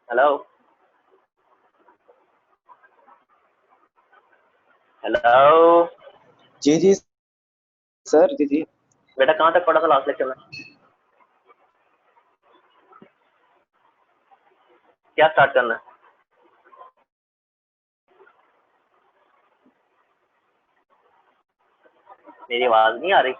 Hello hello. जी जी sir. जी जी। बेटा कहाँ तक पढ़ा था लास्ट लेक्चर में? क्या स्टार्ट करना है? मेरी आवाज नहीं आ रही?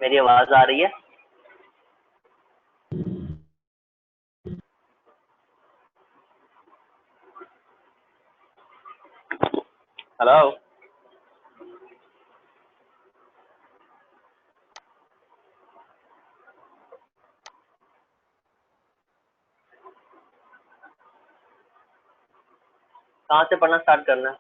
मेरी आवाज आ रही है? हेलो। कहाँ से पढ़ना स्टार्ट करना है?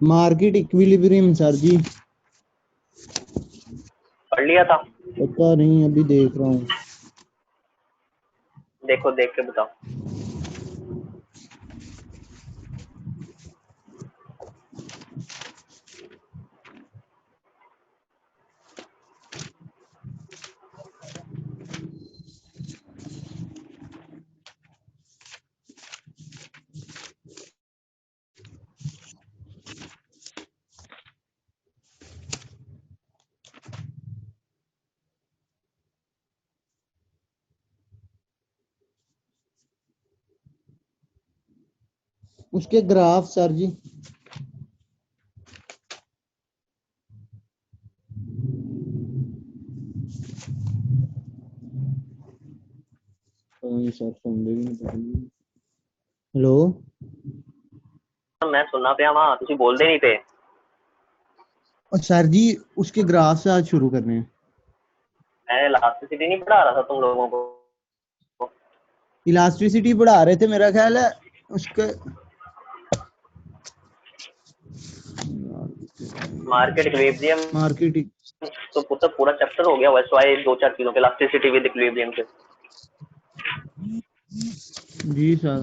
मार्केट इक्विलिब्रियम सर जी। पढ़ लिया था? पता नहीं, अभी देख रहा हूँ। देखो, देख के बताओ। उसके ग्राफ सर जी। सर सुनते भी नहीं। हेलो। मैं सुनना पिया वहां, तुसी बोलते नहीं थे। और सर जी उसके ग्राफ से आज शुरू करने हैं। मैं इलास्टिसिटी नहीं पढ़ा रहा था तुम लोगों को? इलास्टिसिटी बढ़ा रहे थे मेरा ख्याल है उसके। Market equilibrium market. तो पूरा चैप्टर हो गया, वैसे वाई दो चार चीजों के, इलास्टिसिटी विद इक्विलिब्रियम से। जी सर।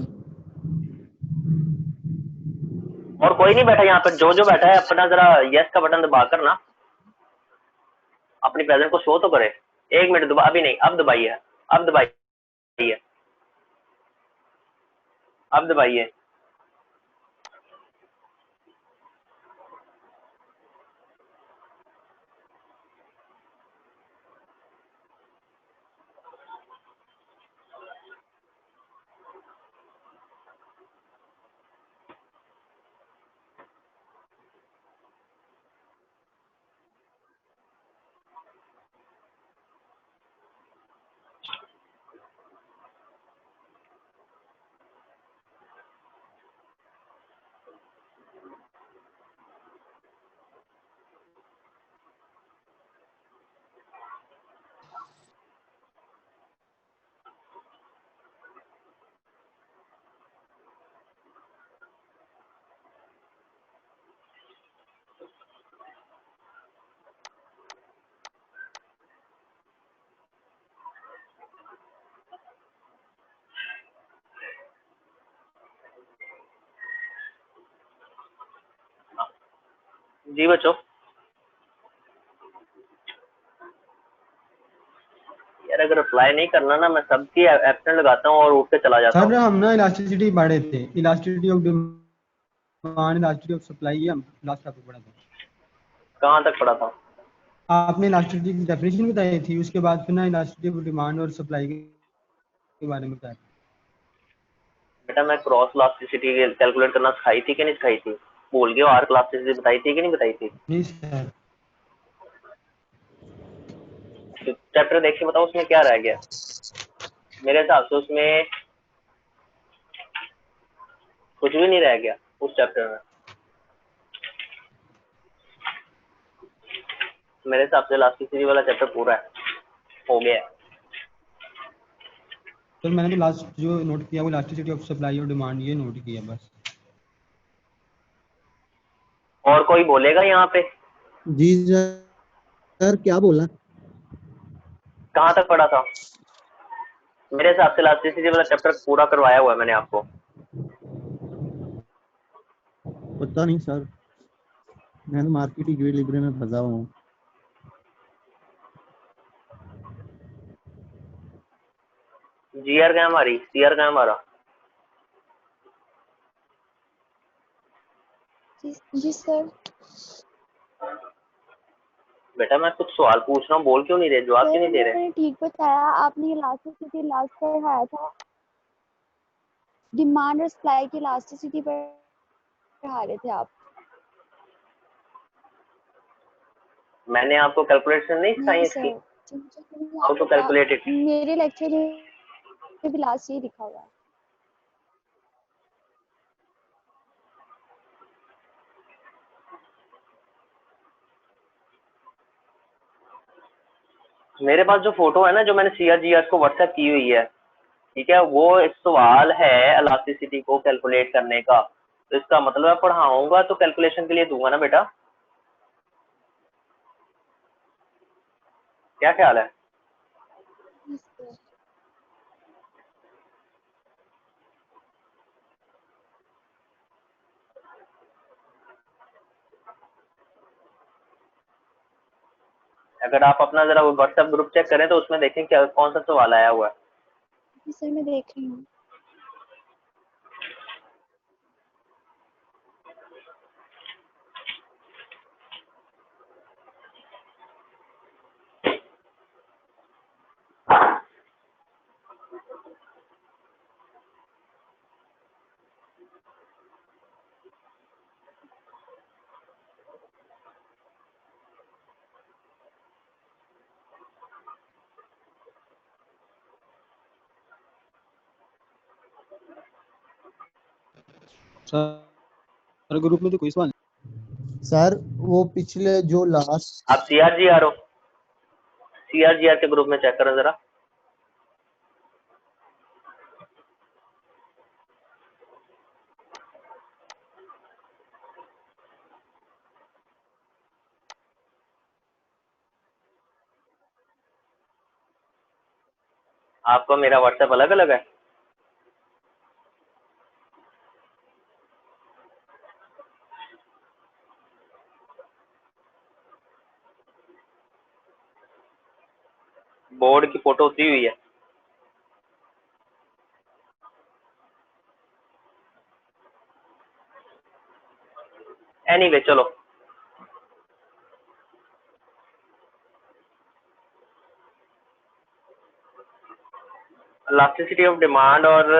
और कोई नहीं बैठा यहाँ पर, जो जो बैठा है अपना जरा यस का बटन दबा कर ना अपनी प्रेजेंट को शो तो करे। 1 मिनट दबा, अभी नहीं, अब दबाइए। अब दबाइए। अब दबाइए। जी बच्चों, यार अगर अप्लाई नहीं करना ना, मैं सबकी एब्सेंट लगाता हूँ और उठ के चला जाता हूँ। सर हम ना इलास्टिसिटी पढ़े थे, elasticity of demand, elasticity of supply, ये हम लास्ट टॉपिक पढ़ा था। कहाँ तक पढ़ा था? आपने इलास्टिसिटी की डेफिनेशन बताई थी, उसके बाद फिर ना इलास्टिसिटी ऑफ डिमांड और सप्लाई के बारे में बताया। बेटा मैं क्रॉस इलास्टिसिटी कैलकुलेट करना सिखाई थी कि नहीं सिखाई थी? भूल गए हो? आर्क इलास्टिसिटी बताई थी कि नहीं बताई थी? जी सर। चैप्टर देख के बताओ उसमें क्या रह गया। मेरे हिसाब से उसमें कुछ भी नहीं रह गया उस चैप्टर में। मेरे हिसाब से इलास्टिसिटी वाला चैप्टर पूरा है, हो गया है। सर मैंने तो लास्ट जो नोट किया वो इलास्टिसिटी ऑफ सप्लाई और डिमांड, ये नोट किया बस। और कोई बोलेगा यहाँ पे? जी सर क्या बोला? कहाँ तक पढ़ा था? मेरे हिसाब से इलास्टिसिटी वाला चैप्टर पूरा करवाया हुआ है मैंने आपको। पता नहीं सर, मैं तो मार्केट इक्विलिब्रियम में फंसा हुआ हूँ। जीआर का हमारी सीआर का हमारा जी सर। बेटा मैं कुछ सवाल पूछ रहा हूँ, बोल क्यों नहीं रहे, जवाब क्यों सर नहीं दे रहे? मैंने ठीक बताया, आपने इलास्टिसिटी लास्ट पढ़ाया था, डिमांड और सप्लाई की इलास्टिसिटी पढ़ा रहे थे आप। मैंने आपको कैलकुलेशन नहीं सिखाई नहीं इसकी, सर, मुझे हाउ टू कैलकुलेट इट? मेरे लेक्चर में भी लास्ट ये लिखा हुआ है। मेरे पास जो फोटो है ना, जो मैंने सीआरजीआर को व्हाट्सएप की हुई है, ठीक है, वो एक सवाल है इलास्टिसिटी को कैलकुलेट करने का। तो इसका मतलब मैं पढ़ाऊंगा तो कैलकुलेशन के लिए दूंगा ना बेटा, क्या ख्याल है? जी सर। अगर आप अपना जरा वो व्हाट्सएप ग्रुप चेक करें तो उसमें देखें क्या कौन सा सवाल आया हुआ है। जी सर, मैं देख रही हूँ। सर ग्रुप में तो कोई सवाल सर वो पिछले जो लास्ट आप सीआरजीआर हो, सीआरजीआर के ग्रुप में चेक करें जरा। आपको मेरा व्हाट्सएप अलग अलग है? बोर्ड की फोटो उतरी हुई है? एनीवे चलो, इलास्टिसिटी ऑफ डिमांड और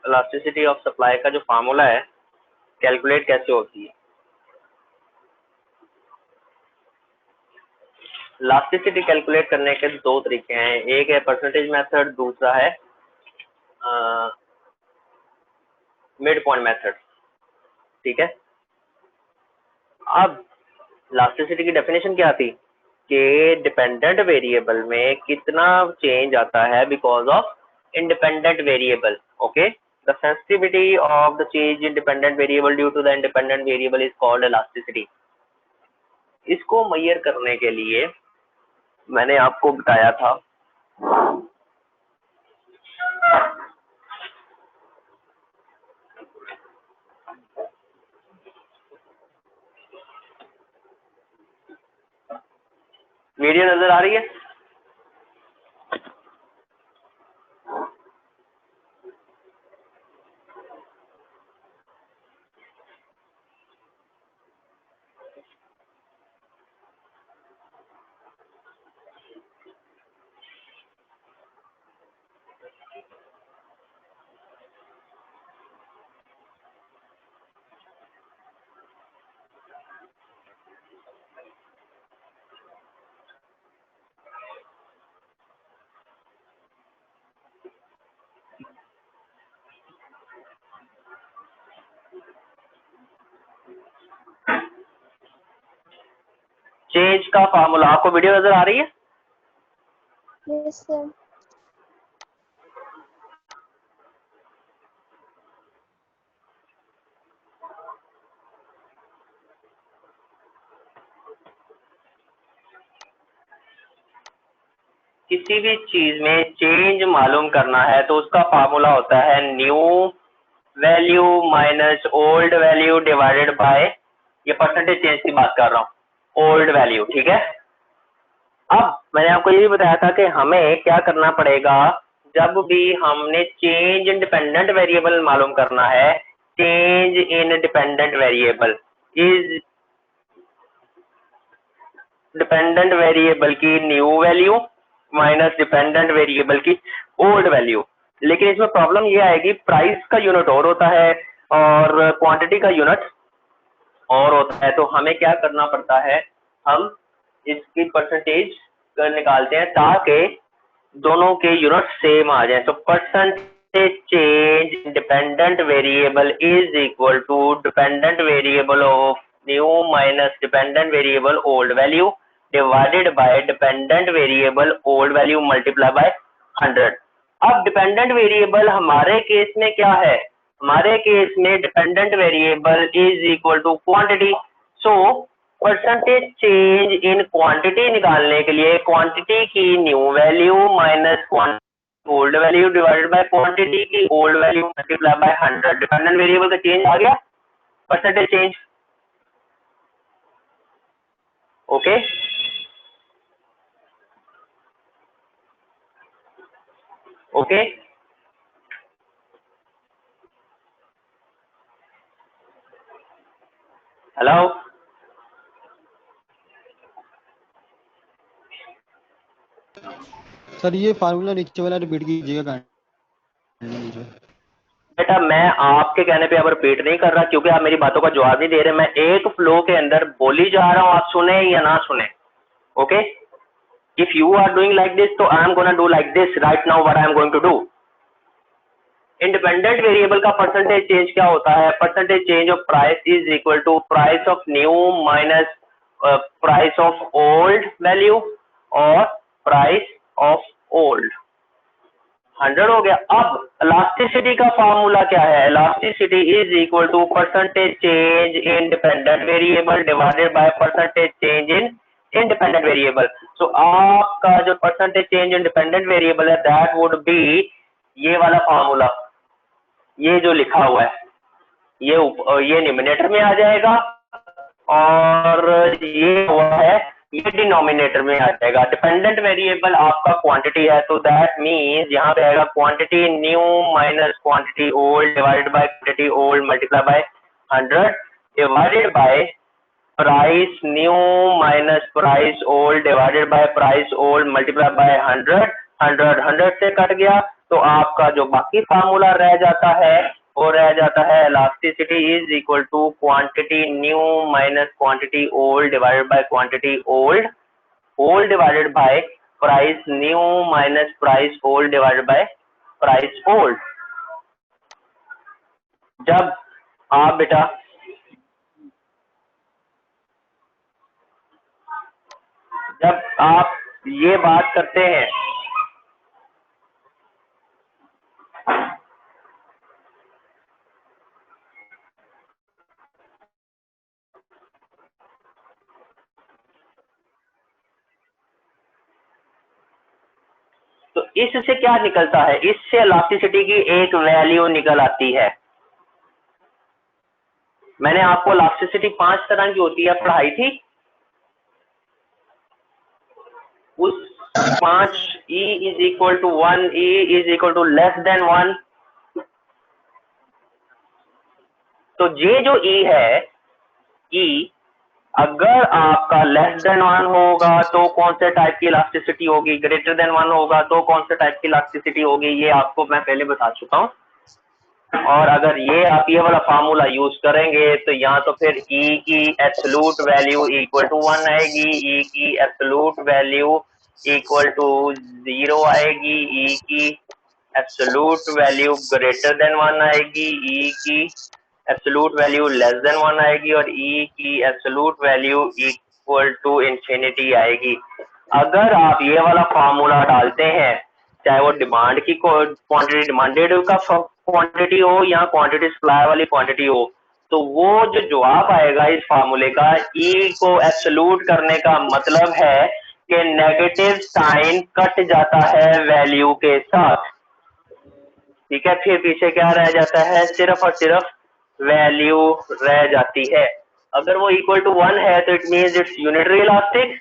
इलास्टिसिटी ऑफ सप्लाई का जो फार्मूला है कैलकुलेट कैसे होती है। इलास्टिसिटी कैलकुलेट करने के दो तरीके हैं, एक है परसेंटेज मेथड, दूसरा है मिड पॉइंट मेथड। ठीक है, अब इलास्टिसिटी की डेफिनेशन क्या थी कि डिपेंडेंट वेरिएबल में कितना चेंज आता है because of independent variable. Okay, the sensitivity of the change in dependent variable due to the independent variable is called elasticity. इसको मेजर करने के लिए मैंने आपको बताया था वीडियो नजर आ रही है? चेंज का फार्मूला आपको वीडियो नजर आ रही है? Yes sir. किसी भी चीज में चेंज मालूम करना है तो उसका फार्मूला होता है new value minus old value divided bye, ये परसेंटेज चेंज की बात कर रहा हूँ, ओल्ड वैल्यू। ठीक है, अब मैंने आपको ये भी बताया था कि हमें क्या करना पड़ेगा जब भी हमने चेंज इन डिपेंडेंट वेरिएबल मालूम करना है। Change in dependent variable is dependent variable की new value minus dependent variable की ओल्ड वैल्यू। लेकिन इसमें प्रॉब्लम ये आएगी, प्राइस का यूनिट और होता है और क्वांटिटी का यूनिट और होता है, तो हमें क्या करना पड़ता है, हम इसकी परसेंटेज निकालते हैं ताकि दोनों के यूनिट सेम आ जाए। तो percentage change dependent variable is equal to dependent variable of new minus dependent variable old value divided by dependent variable old value multiply by 100। अब डिपेंडेंट वेरिएबल हमारे केस में क्या है, हमारे केस में dependent variable is equal to quantity. So percentage change in quantity निकालने के लिए क्वांटिटी की new value minus old value divided by quantity की old value multiply by 100। Dependent variable का चेंज आ गया, percentage change. Okay, okay, hello, sir ये formula नीचे वाला रिपीट कीजिएगा नीचे। बेटा मैं आपके कहने पे अब रिपीट नहीं कर रहा क्योंकि आप मेरी बातों का जवाब नहीं दे रहे। मैं एक फ्लो के अंदर बोली जा रहा हूँ, आप सुने या ना सुने। Okay, if you are doing like this तो I am gonna do like this right now what I am going to do. Independent variable का परसेंटेज चेंज क्या होता है, percentage change of price is equal to price of new minus price of old value और price of old. 100 हो गया। अब elasticity का formula क्या है, elasticity is equal to percentage change in dependent variable divided by percentage change in independent variable. So आपका जो percentage change in dependent variable है दैट वुड बी ये वाला फार्मूला, ये जो लिखा हुआ है ये न्यूमरेटर में आ जाएगा और ये हुआ है ये डिनोमिनेटर में आ जाएगा। डिपेंडेंट वेरिएबल आपका क्वांटिटी है तो दैट मींस यहाँ पे आएगा quantity new minus quantity old divided by quantity old multiply by 100 divided by price new minus price old divided by price old multiply by 100। 100 से कट गया तो आपका जो बाकी फार्मूला रह जाता है वो रह जाता है elasticity is equal to quantity new minus quantity old divided by quantity old, old divided by price new minus price old divided by price old. जब आप बेटा जब आप ये बात करते हैं तो इससे क्या निकलता है, इससे इलास्टिसिटी की एक वैल्यू निकल आती है। मैंने आपको इलास्टिसिटी 5 तरह की होती है पढ़ाई थी, उस 5 E is equal to 1, E is equal to less than 1। तो ये जो E है, E अगर आपका लेस देन 1 होगा तो कौन से टाइप की इलास्टिसिटी होगी, ग्रेटर देन 1 होगा तो कौन से टाइप की इलास्टिसिटी होगी, ये आपको मैं पहले बता चुका हूँ। और अगर ये आप ये वाला फार्मूला यूज करेंगे तो यहाँ तो फिर E की एब्सोल्यूट वैल्यू इक्वल टू 1 आएगी, E की एब्सोल्यूट वैल्यू इक्वल टू 0 आएगी, E की एब्सोल्यूट वैल्यू ग्रेटर देन 1 आएगी, E की एब्सोल्यूट वैल्यू लेस देन 1 आएगी और E की absolute value equal to infinity आएगी। अगर आप ये वाला फार्मूला डालते हैं, चाहे वो डिमांड की क्वांटिटी डिमांडेड का क्वांटिटी हो या क्वांटिटी सप्लाई वाली क्वांटिटी हो, तो वो जो जवाब आएगा इस फार्मूले का, E को एब्सोल्यूट करने का मतलब है कि नेगेटिव साइन कट जाता है वैल्यू के साथ, ठीक है। फिर पीछे क्या रह जाता है, सिर्फ और सिर्फ वैल्यू रह जाती है। अगर वो इक्वल टू 1 है तो it means it's unitary elastic,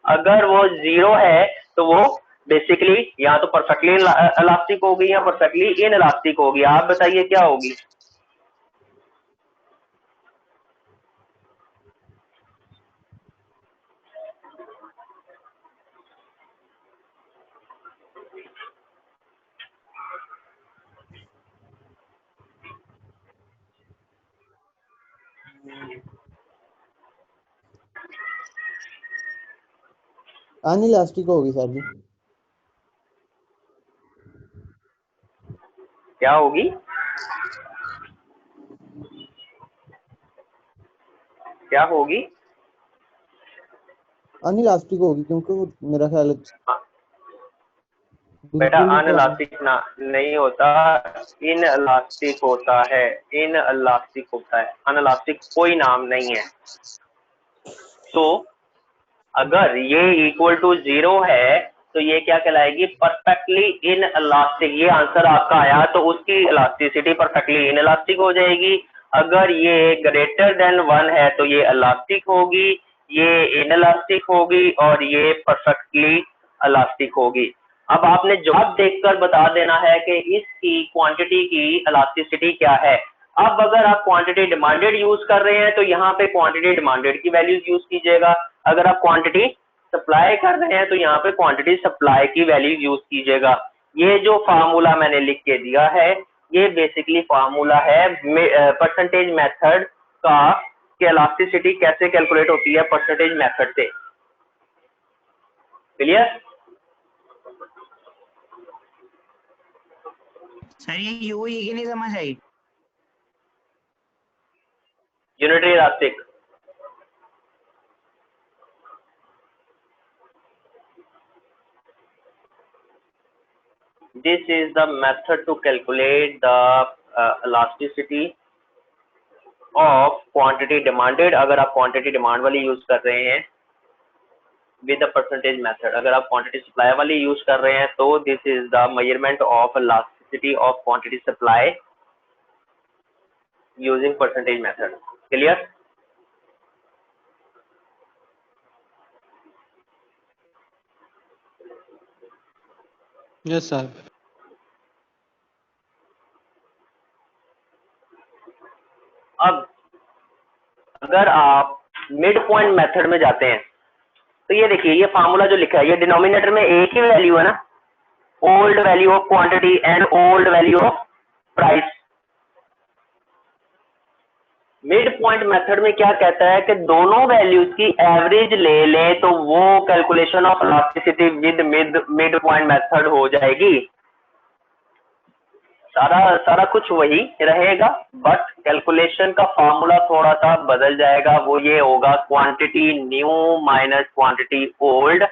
अगर वो 0 है तो वो बेसिकली या तो परफेक्टली इलास्टिक होगी या परफेक्टली इन इलास्टिक होगी। आप बताइए क्या होगी। अनइलास्टिक होगी सर जी। क्या होगी, क्या होगी? अनइलास्टिक होगी क्योंकि वो मेरा ख्याल है हाँ, बेटा बिल्कुल ही तो अनइलास्टिक ना नहीं होता, इन इलास्टिक होता है, इन इलास्टिक होता है, अनइलास्टिक कोई नाम नहीं है। तो अगर ये इक्वल टू 0 है तो ये क्या कहलाएगी, परफेक्टली इन इलास्टिक। ये आंसर आपका आया तो उसकी इलास्टिसिटी परफेक्टली इन इलास्टिक हो जाएगी। अगर ये ग्रेटर देन 1 है तो ये इलास्टिक होगी, ये इन इलास्टिक होगी और ये परफेक्टली इलास्टिक होगी। अब आपने जवाब देखकर बता देना है कि इसकी क्वांटिटी की इलास्टिसिटी क्या है। अब अगर आप क्वांटिटी डिमांडेड यूज कर रहे हैं तो यहाँ पे क्वांटिटी डिमांडेड की वैल्यूज यूज कीजिएगा। अगर आप क्वांटिटी सप्लाई कर रहे हैं तो यहाँ पे क्वांटिटी सप्लाई की वैल्यू यूज कीजिएगा। ये जो फार्मूला मैंने लिख के दिया है ये बेसिकली फार्मूला है परसेंटेज मेथड का, कि इलास्टिसिटी कैसे कैलकुलेट होती है परसेंटेज मेथड से। क्लियर? सर ये यू ही की नहीं समझ आई। Unitary elastic, this is the method to calculate the elasticity of quantity demanded। अगर आप quantity demand वाली यूज कर रहे हैं with the percentage method, अगर आप quantity supply वाली यूज कर रहे हैं तो this is the measurement of elasticity of quantity supply using percentage method। clear? Yes sir. अब अगर आप मिड पॉइंट मेथड में जाते हैं तो ये देखिए, ये फार्मूला जो लिखा है ये डिनोमिनेटर में एक ही वैल्यू है ना, old value of quantity and old value of price. Mid point method में क्या कहता है कि दोनों वैल्यूज की एवरेज ले ले तो वो calculation of elasticity with mid point method हो जाएगी। सारा कुछ वही रहेगा बट कैलकुलेशन का फॉर्मूला थोड़ा सा बदल जाएगा। वो ये होगा quantity new minus quantity old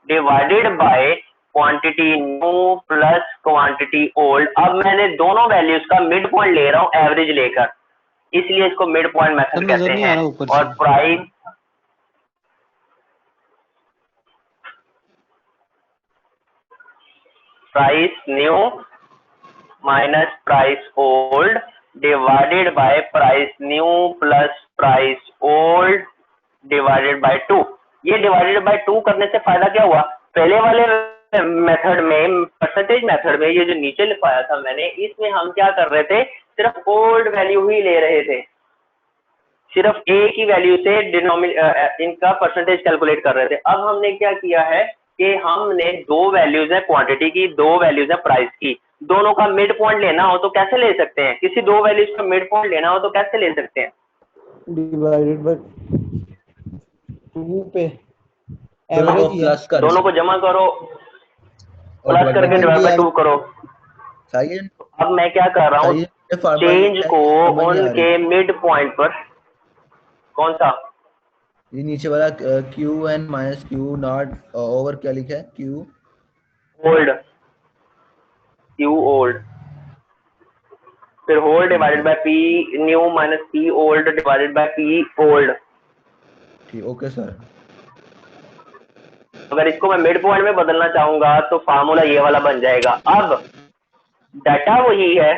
divided by quantity new plus quantity old. अब मैंने दोनों वैल्यूज का मिड पॉइंट ले रहा हूं एवरेज लेकर, इसलिए इसको मिड पॉइंट मेथड नजर कहते नहीं आ हैं। रहा ऊपर और से। Price new minus price old divided by price new plus price old divided bye 2। ये डिवाइडेड बाय 2 करने से फायदा क्या हुआ, पहले वाले मेथड में परसेंटेज मेथड में ये जो नीचे लिखवाया था मैंने, इसमें हम क्या कर रहे थे, सिर्फ ओल्ड वैल्यू ही ले रहे थे, सिर्फ एक ही वैल्यू से इनका परसेंटेज कैलकुलेट कर रहे थे। अब हमने क्या किया है कि हमने दो वैल्यूज है क्वांटिटी की, दो वैल्यूज है प्राइस की, दोनों का मिड पॉइंट लेना हो तो कैसे ले सकते हैं, किसी दो वैल्यूज का मिड पॉइंट लेना हो तो कैसे ले सकते हैं, डिवाइडेड बाय 2 पे दोनों को एवरेज ही है। प्लस कर दोनों को जमा करो, और प्लस करके डिवाइड बाय 2 करो। सही है। अब मैं क्या कर रहा हूँ, सही है, फार्मूला चेंज को समझ नहीं आ उनके रही। मिड पॉइंट पर, कौन सा, ये नीचे वाला Q N minus Q naught over क्या लिखा है, क्यू ओल्ड, क्यू ओल्ड, फिर hold divided by P new minus P old divided by P old. ठीक, ओके सर। अगर इसको मैं मिड पॉइंट में बदलना चाहूंगा तो फार्मूला ये वाला बन जाएगा। अब डाटा वही है,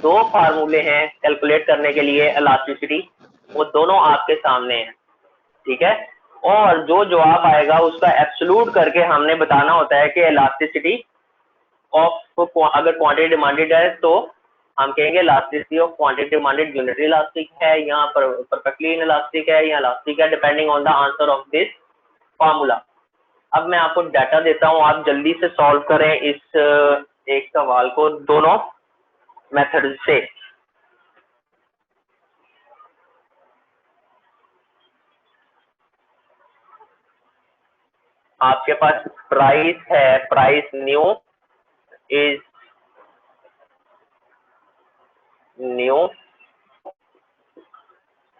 दो फार्मूले हैं कैलकुलेट करने के लिए इलास्टिसिटी, वो दोनों आपके सामने हैं, ठीक है। और जो जवाब आएगा उसका एब्सोल्यूट करके हमने बताना होता है कि इलास्टिसिटी ऑफ, अगर क्वांटिटी डिमांडेड है तो हम कहेंगे elasticity of quantity demanded unitary elastic है, यहाँ पर परफेक्टली इलास्टिक है, या इलास्टिक है, depending on the answer of this formula. अब मैं आपको डाटा देता हूँ, आप जल्दी से सॉल्व करें इस एक सवाल को दोनों मेथड से। आपके पास प्राइस है, price new is new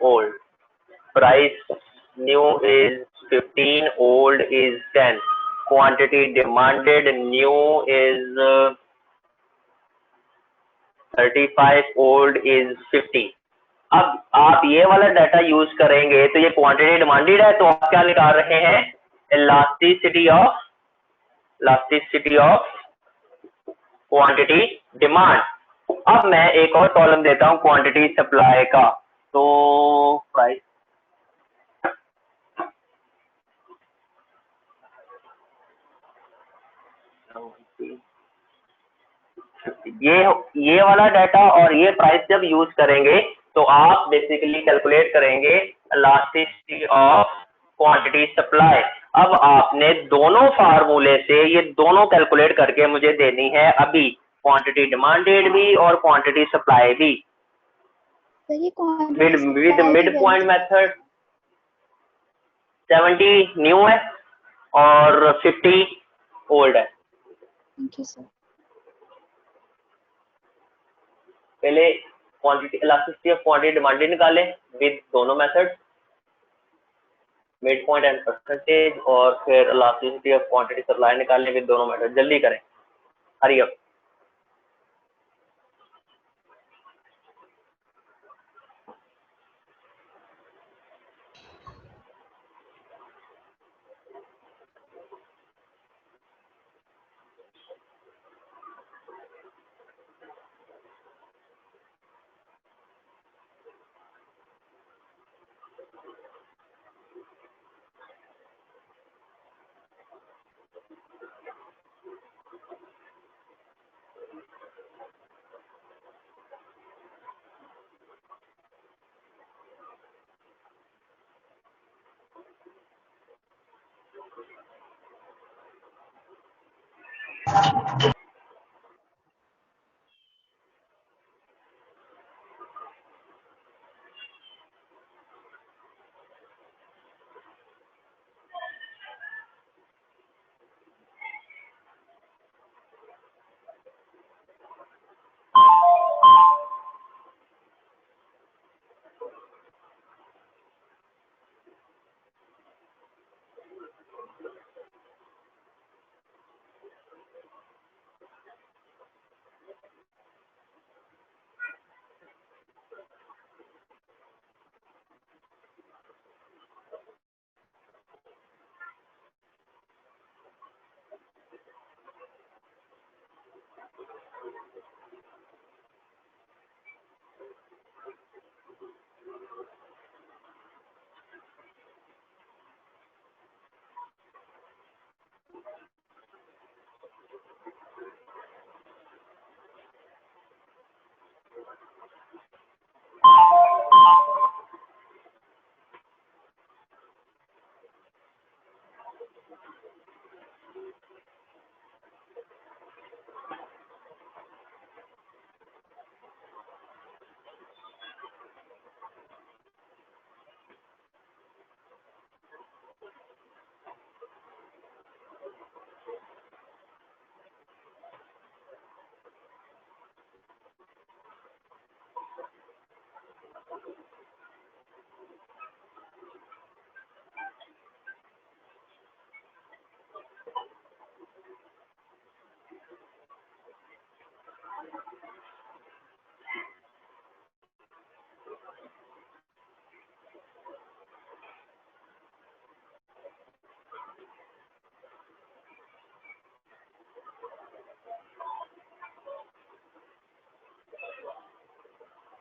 old, price new is 15, old is 10, quantity demanded new is 35, old is 50। अब आप ये वाला डाटा यूज करेंगे तो ये क्वांटिटी डिमांडेड है, तो आप क्या निकाल रहे हैं, इलास्टिसिटी ऑफ क्वांटिटी डिमांड। अब मैं एक और कॉलम देता हूं क्वांटिटी सप्लाई का, तो प्राइस ये वाला डाटा और ये प्राइस जब यूज करेंगे तो आप बेसिकली कैलकुलेट करेंगे इलास्टिसिटी ऑफ क्वांटिटी सप्लाई। अब आपने दोनों फार्मूले से ये दोनों कैलकुलेट करके मुझे देनी है अभी, क्वांटिटी डिमांडेड भी और क्वांटिटी सप्लाई भी, सर ये with mid point method. 70 new है और 50 ओल्ड है। Thank you sir. पहले quantity elasticity of quantity demanded निकालें विद दोनों method, mid point and percentage, और फिर इलास्टिसिटी ऑफ क्वांटिटी सप्लाई निकालें विद दोनों मेथड। जल्दी करें, हरी अप।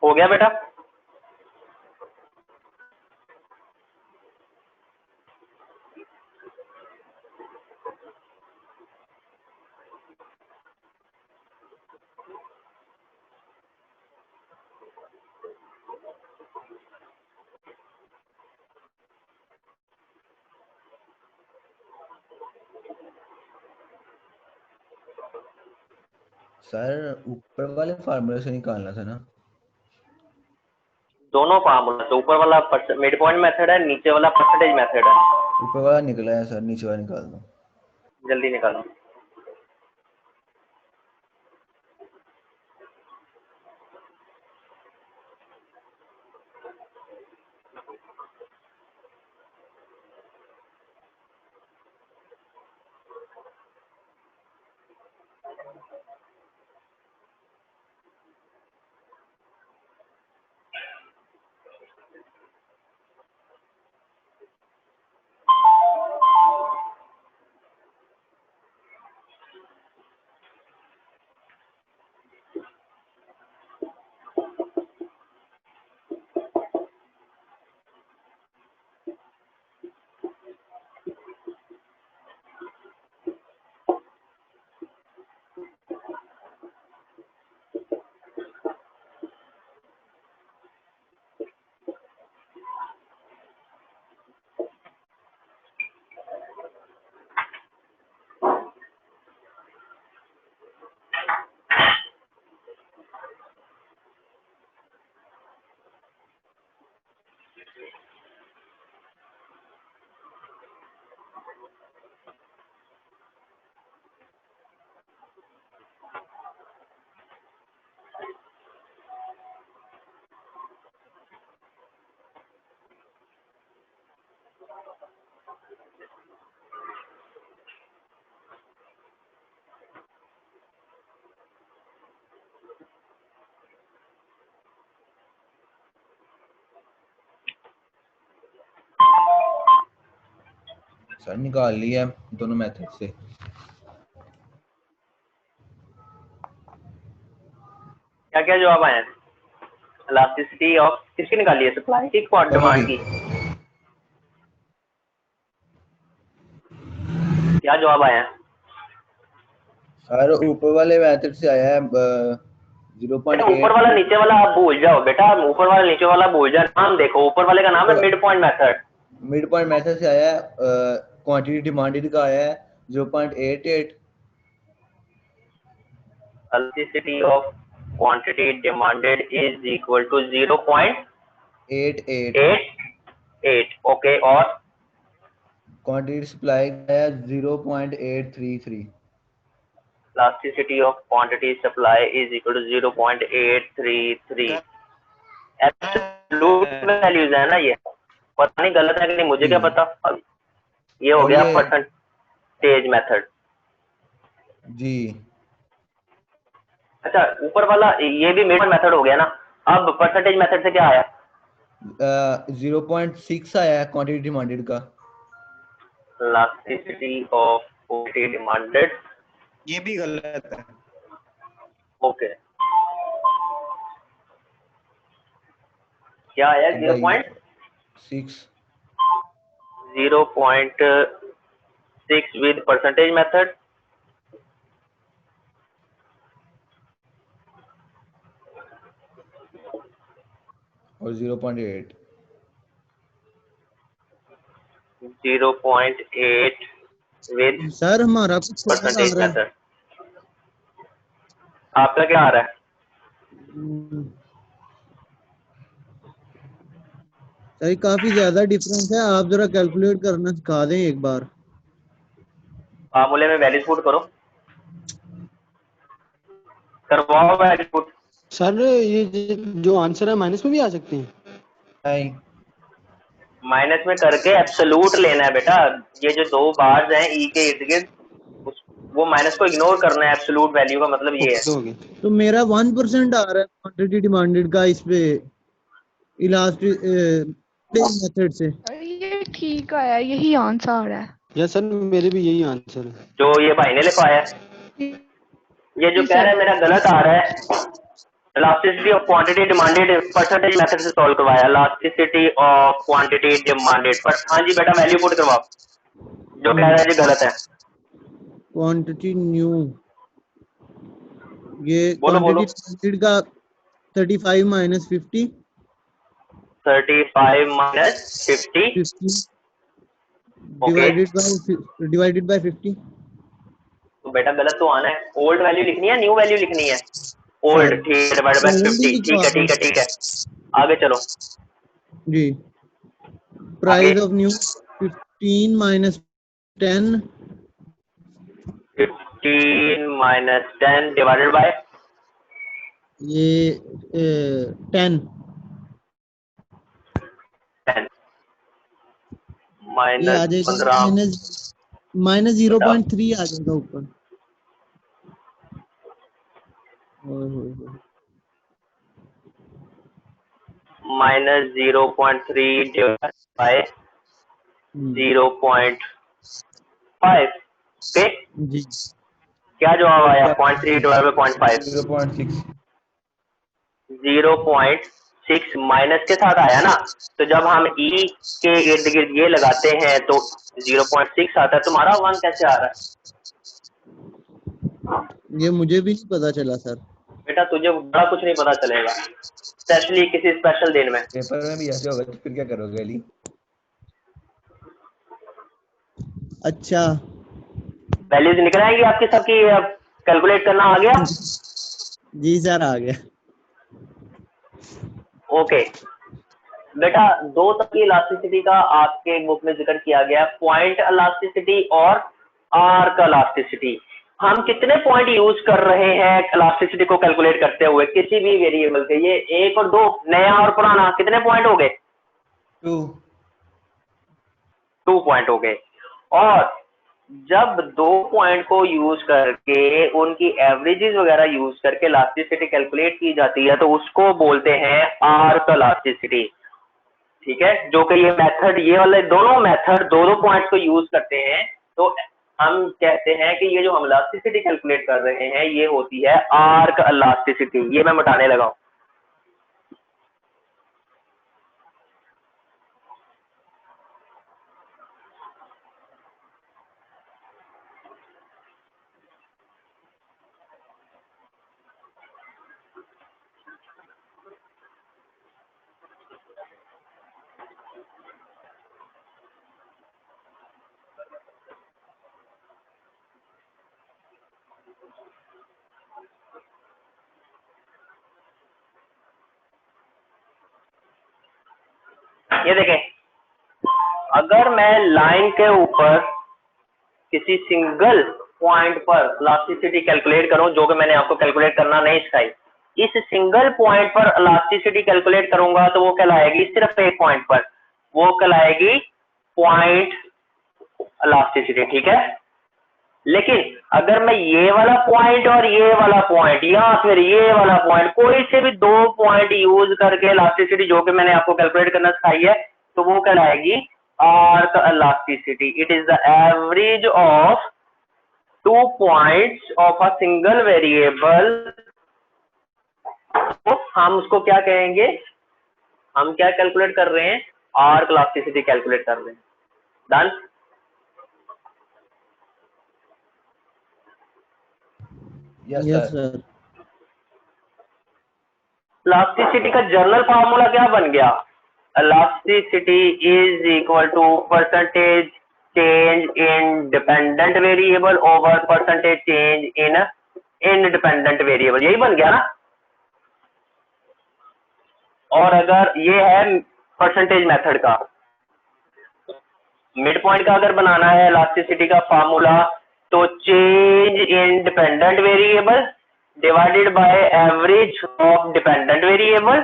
हो गया बेटा? सर ऊपर वाले फार्मूले से निकालना था ना। दोनों फार्मूला से, ऊपर वाला मिड पॉइंट मेथड है, नीचे वाला परसेंटेज मेथड है। ऊपर वाला निकला है सर, नीचे वाला निकाल दो। जल्दी निकालो। सर निकाल लिया दोनों मेथड से। क्या क्या जवाब आए हैं? इलास्टिसिटी ऑफ किसकी निकाली है? सप्लाई की, डिमांड की? क्या जवाब आया है? सर ऊपर वाले मेथड से आया है बेटा ऊपर 0.8। वाला नीचे वाला आप भूल जाओ बेटा, ऊपर वाला नीचे वाला भूल जाओ। नाम देखो, ऊपर वाले का नाम है mid point method. Mid point method से आया है, क्वांटिटी डिमांडेड का आया है 0.88। Elasticity of quantity demanded is equal to 0.88। 88। Okay, और क्वांटिटी सप्लाई का है 0.833। elasticity of quantity supply is equal to 0.833। Absolute values है ना ये? पता नहीं गलत है कि नहीं, मुझे क्या पता। अब ये हो और गया ये परसेंटेज मेथड। जी अच्छा, ऊपर वाला ये भी मिड मेथड हो गया ना। अब परसेंटेज मेथड से क्या आया? 0.6 आया है क्वांटिटी डिमांडेड का। elasticity of quantity demanded, ये भी गलत है। ओके। क्या आया? 6 0.6 with percentage method। और 0.8। 0.8 with सर हमारा कुछ समझ आ परसेंटेज रहा है। मेथड। आपका क्या आ रहा है? सर काफी ज्यादा डिफरेंस है, आप जरा कैलकुलेट करना सिखा दें एक बार। फार्मूले में वैल्यूज पुट करो, करवाओ वैल्यूज पुट। सर ये जो आंसर है माइनस में भी आ सकते हैं? नहीं, माइनस में करके एब्सोल्यूट लेना है बेटा। ये जो दो बार्स हैं ई के इर्द गिर्द, वो माइनस को इग्नोर करना है। एब्सोल्यूट वैल्यू का मतलब ये है। तो मेरा 1% आ रहा है क्वांटिटी डिमांडेड का इस पे इलास्टिक मेथड से। ये ठीक आया, यही आंसर आ रहा है। यस सर, मेरे भी यही आंसर है। जो ये भाई ने लिखवाया है, ये जो कह रहा है मेरा गलत आ रहा है, elasticity of quantity demanded percentage method से सॉल्व करवाया, इलास्टिसिटी ऑफ क्वांटिटी डिमांडेड पर। हाँ जी बेटा वैल्यू पुट करवाओ, जो कह रहा है जी गलत है। क्वांटिटी न्यू, ये बोलो बोलो। क्वांटिटी का 35 minus 50 35 minus 50 okay. Divided by 50। तो बेटा गलत तो आना है, ओल्ड वैल्यू लिखनी है न्यू वैल्यू लिखनी है? ओल्ड, सर ठीक है, डिवाइड बाय 50, ठीक है ठीक है ठीक है। आगे चलो जी। आगे। Price of new 15 minus 10 15 minus 10 divided by ये 10 10 ये आ माइनस जाएगा 15 माइनस 0.3 आ जाएगा ऊपर। ओए होए होए। Minus 0.3 divide by 0.5 okay. जी क्या जवाब आया? 0.3 डिवाइड बाय 0.5 0.6 0.6 माइनस के साथ आया ना, तो जब हम ई के इर्द गिर्द ये लगाते हैं तो 0.6 आता है। तुम्हारा 1 कैसे आ रहा है ये मुझे भी नहीं पता चला सर। बेटा? तुझे बड़ा कुछ नहीं पता चलेगा, स्पेशली किसी स्पेशल दिन में। पेपर में भी ऐसे होगा तो फिर क्या करोगे अली? अच्छा वैल्यूज निकल आएंगी आपकी सबकी, अब कैलकुलेट करना आ गया? जी सर आ गया। ओके बेटा, दो तरह की इलास्टिसिटी का आपके बुक में जिक्र किया गया, पॉइंट इलास्टिसिटी और आर्क इलास्टिसिटी। हम कितने पॉइंट यूज कर रहे हैं इलास्टिसिटी को कैलकुलेट करते हुए किसी भी वेरिएबल के? ये 1 और 2, नया और पुराना, कितने पॉइंट हो गए? 2 पॉइंट हो गए। और जब 2 पॉइंट को यूज करके उनकी एवरेजेस वगैरह यूज करके इलास्टिसिटी कैलकुलेट की जाती है तो उसको बोलते हैं आर्क इलास्टिसिटी। ठीक है, जो कि ये मेथड, ये वाले दोनों मेथड दो पॉइंट्स को यूज करते हैं, तो हम कहते हैं कि ये जो हम इलास्टिसिटी कैलकुलेट कर रहे हैं ये होती है आर्क इलास्टिसिटी। ये मैं मिटाने लगा हूं। ये देखें, अगर मैं लाइन के ऊपर किसी सिंगल पॉइंट पर इलास्टिसिटी कैलकुलेट करूं, जो कि मैंने आपको कैलकुलेट करना नहीं सिखाई, इस सिंगल पॉइंट पर इलास्टिसिटी कैलकुलेट करूंगा तो वो कहलाएगी, सिर्फ एक पॉइंट पर वो कहलाएगी पॉइंट इलास्टिसिटी। ठीक है, लेकिन अगर मैं ये वाला पॉइंट और ये वाला पॉइंट या फिर ये वाला पॉइंट, कोई से भी 2 पॉइंट यूज करके इलास्टिसिटी जो कि मैंने आपको कैलकुलेट करना सिखाई है, तो वो कहलाएगी arc elasticity. It is the average of 2 points of a single variable. तो हम उसको क्या कहेंगे? हम क्या कैलकुलेट कर रहे हैं? आर्क इलास्टिसिटी कैलकुलेट कर रहे हैं। Done? Yes yes sir. Sir. Elasticity का जनरल फार्मूला क्या बन गया? Elasticity is equal to percentage change in dependent variable over percentage change in independent variable. यही बन गया ना? और अगर ये है परसेंटेज मेथड का, मिड पॉइंट का अगर बनाना है इलास्टिसिटी का फार्मूला, तो change in dependent variable divided by average of dependent variable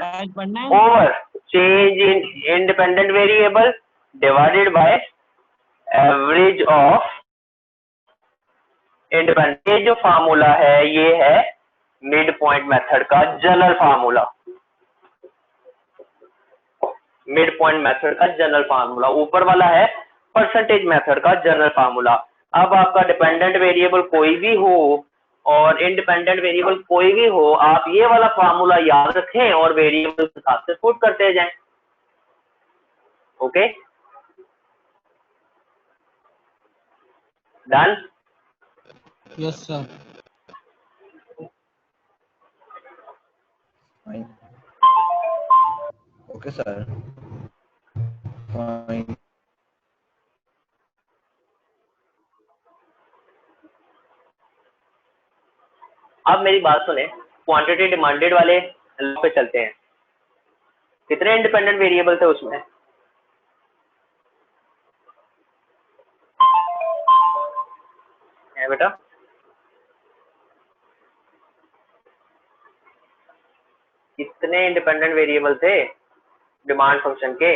over change in independent variable divided by average of independent. ये जो फार्मूला है ये है मिड पॉइंट मेथड का general formula. Mid point method का general formula, ऊपर वाला है परसेंटेज मेथड का जनरल फार्मूला। अब आपका डिपेंडेंट वेरिएबल कोई भी हो और इंडिपेंडेंट वेरिएबल कोई भी हो, आप ये वाला फार्मूला याद रखें और वेरिएबल के साथ से पुट करते जाएं। Okay, done. Yes sir. Fine. Okay, sir. Fine. अब मेरी बात सुने, क्वांटिटी डिमांडेड वाले लॉ पे चलते हैं। कितने इंडिपेंडेंट वेरिएबल थे उसमें? है बेटा, कितने इंडिपेंडेंट वेरिएबल थे डिमांड फंक्शन के?